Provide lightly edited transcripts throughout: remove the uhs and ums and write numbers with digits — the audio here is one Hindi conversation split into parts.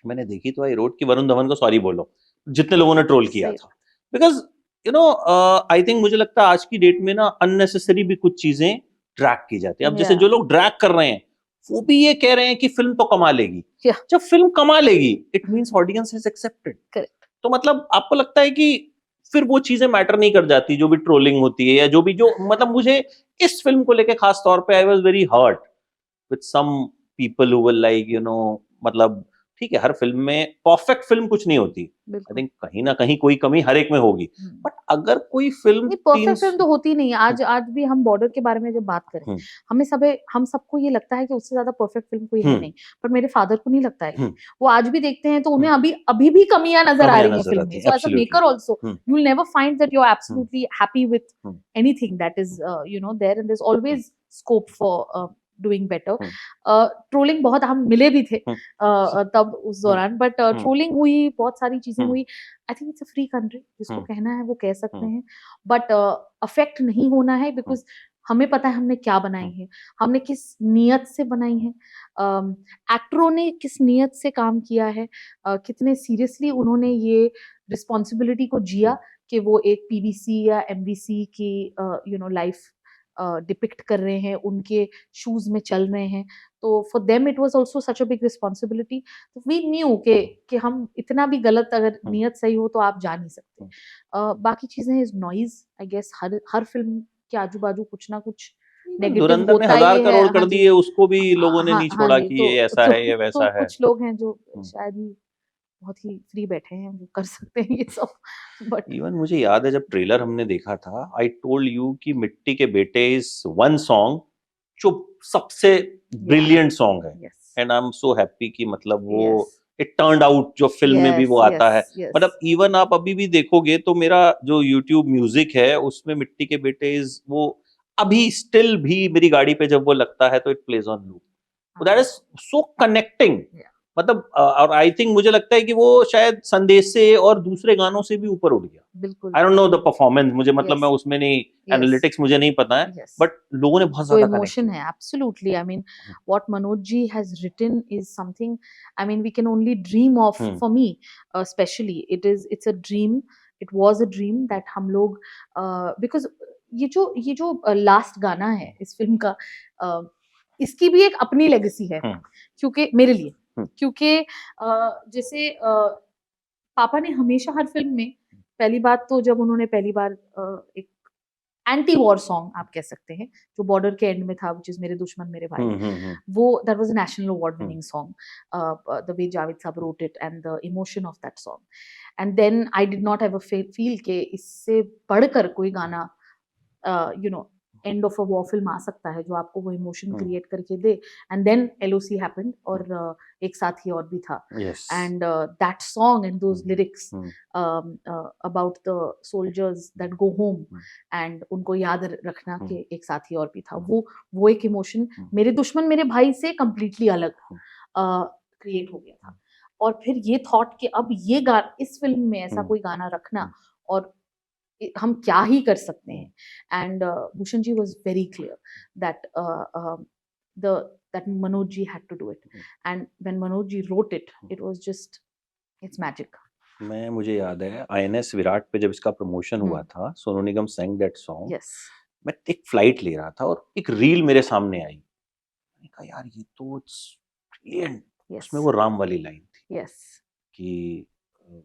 मैंने देखी तो आई रोट कि वरुण धवन को सॉरी बोलो जितने लोगों ने ट्रोल किया सही था, बिकॉज आई थिंक मुझे लगता है आज की डेट में ना अननेसेसरी भी कुछ चीजें ड्रैग की जाती है। अब जैसे Yeah. जो लोग ड्रैग कर रहे हैं वो भी ये कह रहे हैं कि फिल्म तो कमा लेगी। Yeah. जब फिल्म कमा लेगी it means audience has accepted. Correct. तो मतलब आपको लगता है कि फिर वो चीजें मैटर नहीं कर जाती जो भी ट्रोलिंग होती है या जो भी जो मतलब मुझे इस फिल्म को लेके खास तौर पे I was very hurt with some people who were like मतलब ठीक है हर फिल्म में परफेक्ट फिल्म कुछ नहीं होती। आई बिल्कुल थिंक कहीं ना कहीं कोई कमी हर एक में होगी, बट अगर कोई फिल्म नहीं, परफेक्ट फिल्म तो होती नहीं है। आज भी हम बॉर्डर के बारे में जब बात करें, हम सबको ये लगता है कि उससे ज्यादा परफेक्ट फिल्म कोई है नहीं, पर मेरे फादर को नहीं लगता है। वो आज भी देखते हैं तो उन्हें अभी भी कमियां नजर आ रही हैं फिल्म में। So as a maker also you will never find that you are absolutely happy with anything that is there, and there is always scope for doing better. Trolling बहुत हम मिले भी थे तब उस दौरान, बट ट्रोलिंग हुई, बहुत सारी चीजें हुई। आई think it's a free country, जिसको कहना है वो कह सकते हैं, बट अफेक्ट नहीं होना है, बिकॉज हमें पता है हमने क्या बनाई है, हमने किस नियत से बनाई है, एक्टरों ने किस नियत से काम किया है, कितने सीरियसली उन्होंने ये रिस्पॉन्सिबिलिटी को जिया कि वो एक पीबीसी या एमबीसी की लाइफ डिपिक्ट कर रहे हैं, उनके शूज में चल रहे हैं। तो for them it was also such a big responsibility. तो वी न्यू कि हम इतना भी गलत, अगर नियत सही हो तो आप जा नहीं सकते। बाकी चीजें इज नॉइज, आई गेस हर फिल्म के आजू बाजू कुछ ना कुछ नेगेटिव होता ही है। 1000 करोड़ कर दिए उसको भी लोगों ने नहीं हाँ छोड़ा जी, कि ये ऐसा है ये वैसा है। कुछ लोग हैं जो शायद ही बहुत ही फ्री बैठे हैं, जो कर सकते हैं ये सब। बट इवन मुझे याद है जब ट्रेलर हमने देखा था, आई टोल्ड यू कि मिट्टी के बेटे इज वन सॉन्ग जो सबसे ब्रिलियंट सॉन्ग है, and I am so happy कि मतलब वो इट टर्न्ड आउट जो फिल्म में भी वो आता है। मतलब इवन आप अभी भी देखोगे तो मेरा जो यूट्यूब म्यूजिक है उसमें मिट्टी के बेटे इज वो अभी स्टिल भी मेरी गाड़ी पे जब वो लगता है तो it plays on loop. That is so connecting. मतलब और आई थिंक मुझे लगता है कि वो शायद संदेश से और दूसरे गानों से भी ऊपर उठ गया। बिल्कुल I don't know the performance, मुझे मतलब मैं उसमें नहीं, एनालिटिक्स मुझे नहीं पता है, बट लोगों ने बहुत जो ज्यादा इमोशन है, absolutely. I mean what Manoj ji has written is something, I mean we can only dream of. For me specially it's a dream, it was a dream that हम लोग, बिकॉज ये जो लास्ट गाना है इस फिल्म का, इसकी भी एक अपनी लेगेसी है, क्योंकि मेरे लिए, क्योंकि जैसे पापा ने हमेशा हर फिल्म में, पहली बात तो जब उन्होंने पहली बार एक एंटी वॉर सॉन्ग आप कह सकते हैं जो बॉर्डर के एंड में था, विच इज मेरे दुश्मन मेरे भाई, वो that was a national award winning song, the way Javed साहब wrote it and the emotion of that song, and then I did not have a feel के इससे बढ़कर कोई गाना end of a war film आ सकता है जो आपको वो इमोशन क्रिएट करके दे। एंड देन एलओसी हैपेंड, और एक साथी और भी था, and that song and those lyrics about the soldiers that go home, and उनको याद रखना कि एक साथी और भी था, वो एक इमोशन मेरे दुश्मन मेरे भाई से कंप्लीटली अलग क्रिएट हो गया था। और फिर ये थॉट कि अब ये इस फिल्म में ऐसा कोई गाना रखना, और हम क्या ही कर सकते हैं। And Bhushan ji was very clear that that Manoj ji had to do it, and when Manoj ji wrote it, it was just, it's magic. मुझे याद है INS विराट पे जब इसका प्रमोशन हुआ था, Sonu Nigam sang that song. Yes. मैं एक फ्लाइट ले रहा था और एक रील मेरे सामने आई, मैंने कहा यार ये तो ब्रिलियंट। उसमें वो राम वाली लाइन थी, कि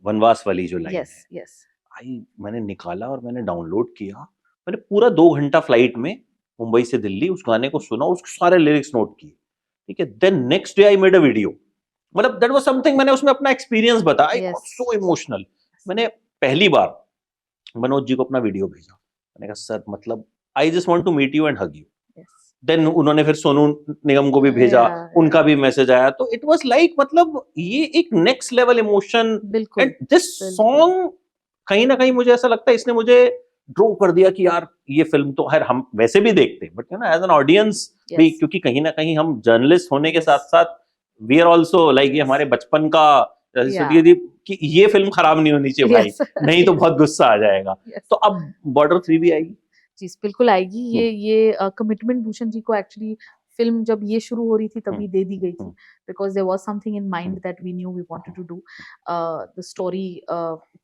वनवास वाली जो लाइन है, आई मैंने निकाला और मैंने डाउनलोड किया। मैंने पूरा 2 घंटा फ्लाइट में मुंबई से दिल्ली उस गाने को सुना, उसके सारे लिरिक्स नोट किए, ठीक है। Then next day I made a video, मतलब दैट वाज समथिंग, मैंने उसमें अपना एक्सपीरियंस बताया, आई गॉट सो इमोशनल। मैंने पहली बार मनोज जी को अपना वीडियो भेजा, मैंने कहा सर मतलब I just want to meet you and hug you. Then उन्होंने फिर सोनू निगम को भी भेजा, उनका भी मैसेज आया, तो इट वाज लाइक मतलब ये एक next level emotion. And this song कहीं ना कहीं मुझे ऐसा लगता है इसने मुझे ड्रो कर दिया कि यार ये फिल्म तो खैर हम वैसे भी देखते हैं, बट एज एन ऑडियंस भी, क्योंकि कहीं ना कहीं हम जर्नलिस्ट होने के साथ साथ वी आर ऑल्सो लाइक, ये हमारे बचपन का कि ये फिल्म खराब नहीं होनी चाहिए भाई, नहीं तो बहुत गुस्सा आ जाएगा। तो अब बॉर्डर 3 भी आएगी। चीज बिल्कुल आएगी। ये कमिटमेंट भूषण जी को एक्चुअली फिल्म जब ये शुरू हो रही थी तभी दे दी गई थी, because there was something in mind that we knew we wanted to do. The story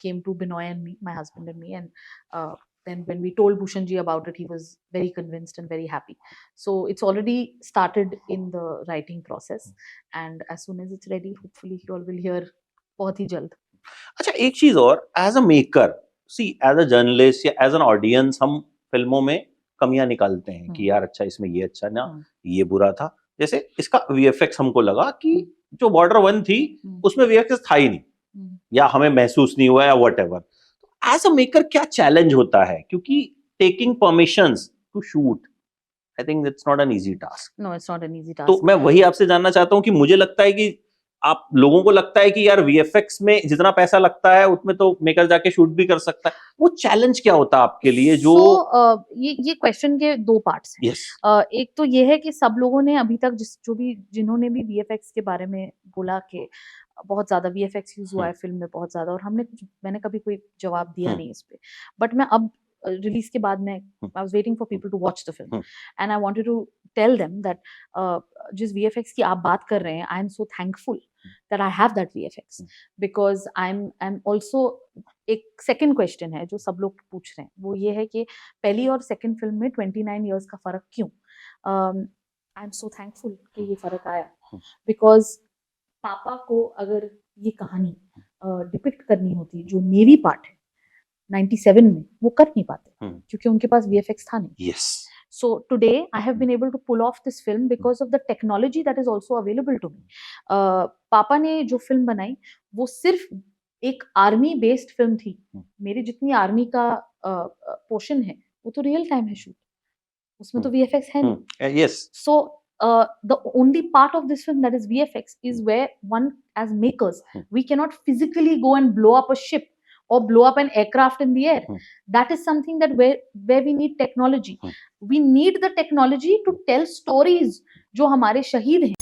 came to Binoy and me, my husband and me, and then when we told Bhushan ji about it, he was very convinced and very happy. So it's already started in the writing process, and as soon as it's ready, hopefully you all will hear बहुत ही जल्द. अच्छा, एक चीज और, as a maker, see as a journalist या एज एन ऑडियंस, हम फिल्मों में कमियां निकालते हैं कि यार अच्छा इसमें ये अच्छा ना, ये बुरा था. जैसे इसका वीएफएक्स हमको लगा कि जो बॉर्डर 1 थी उसमें वीएफएक्स था ही नहीं, या हमें महसूस नहीं हुआ, या व्हाटएवर. एज अ मेकर क्या चैलेंज होता है, क्योंकि taking permissions to shoot, I think it's not an easy task. No, it's not an easy task. तो मैं वही आपसे जानना चाहता हूँ कि मुझे लगता है कि आप लोगों को लगता है कि यार वीएफएक्स में जितना पैसा लगता है उसमें तो मेकर जाके शूट भी कर सकता है. वो चैलेंज क्या होता है आपके लिए? जो ये क्वेश्चन के दो पार्ट्स हैं. yes. एक तो ये है कि सब लोगों ने अभी तक जिन्होंने भी वीएफएक्स के बारे में बोला कि बहुत ज्यादा वीएफएक्स यूज हुआ है फिल्म में, बहुत ज्यादा, और मैंने कभी कोई जवाब दिया नहीं इस पे. बट मैं अब रिलीज के बाद में I was waiting for people to watch the film, and I wanted to tell them that जिस वीएफएक्स की आप बात कर रहे हैं, I am so thankful that I have that VFX, because I'm also, एक सेकंड क्वेश्चन है जो सब लोग पूछ रहे हैं, वो ये है कि पहली और सेकंड फिल्म में 29 इयर्स का फर्क क्यों? आई एम सो थैंकफुल कि ये फर्क आया, बिकॉज पापा को अगर ये कहानी डिपिक्ट करनी होती जो नेवी पार्ट है 97 में, वो कर नहीं पाते क्योंकि उनके पास VFX था नहीं. yes. So today I have been able to pull off this film because of the technology that is also available to me. पापा ने जो फिल्म बनाई वो सिर्फ एक आर्मी बेस्ड फिल्म थी. मेरी जितनी आर्मी का पोर्शन है वो तो रियल टाइम है शूट, उसमें तो VFX है नहीं. yes. So the only part of this film that is VFX is where one, as makers, we cannot physically go and blow up a ship or blow up an aircraft in the air. That is something that where we need technology. We need the technology to tell stories जो हमारे शहीद हैं